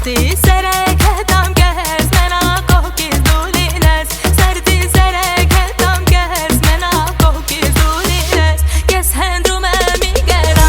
Sarti serek tam kes mena kokis dulines. Sarti serek tam kes mena kokis dulines. Kes hendru me migera.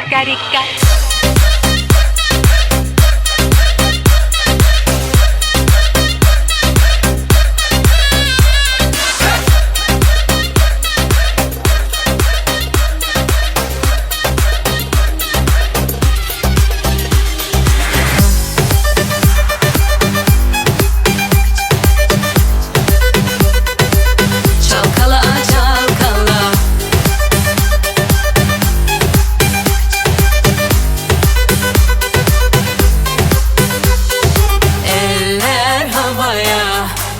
Carica.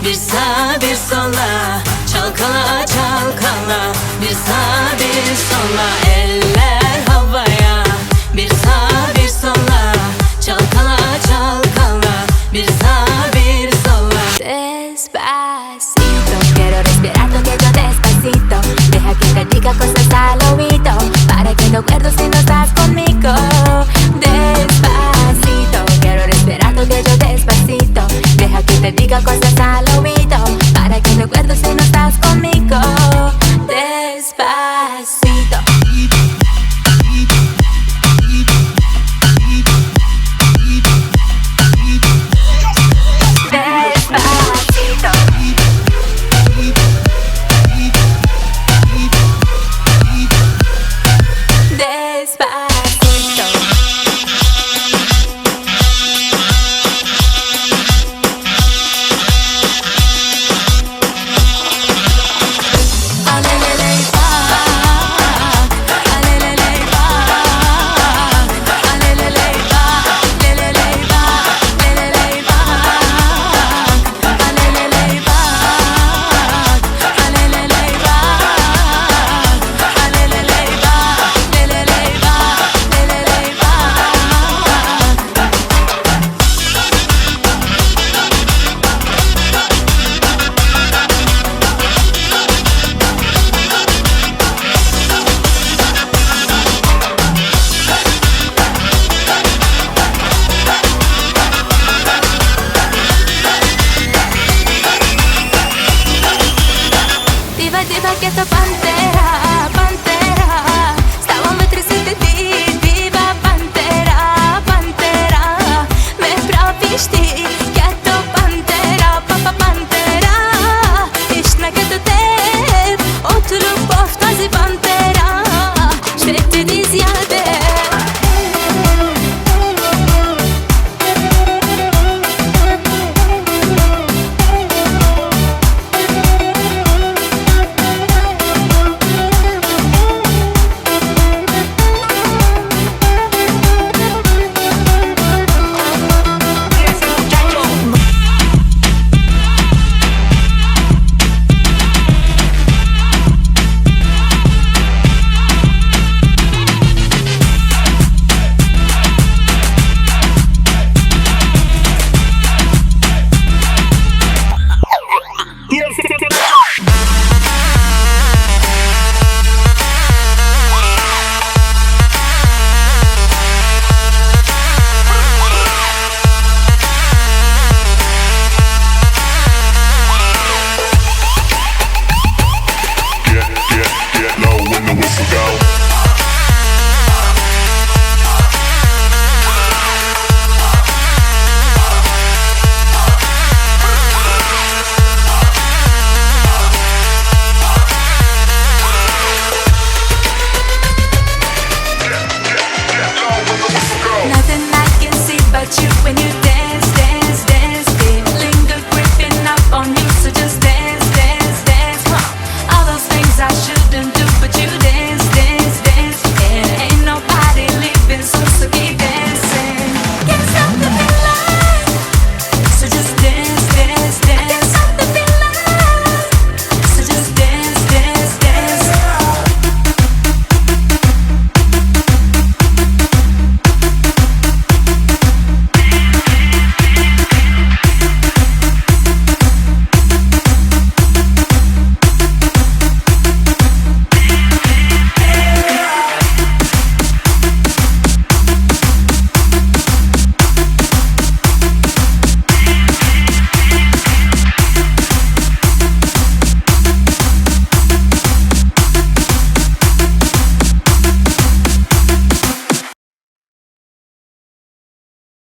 Bir sağa bir sola, çalkala çalkala. Bir sağa bir sola, eller havaya. Bir sağa bir sola, çalkala çalkala. Bir sağa bir sola. Despacito, quiero respirar lo que yo despacito. Deja que te diga cosas al oído, para que no acuerdo si no estás conmigo. Despacito, quiero respirar lo que yo despacito. Deja que te diga cosas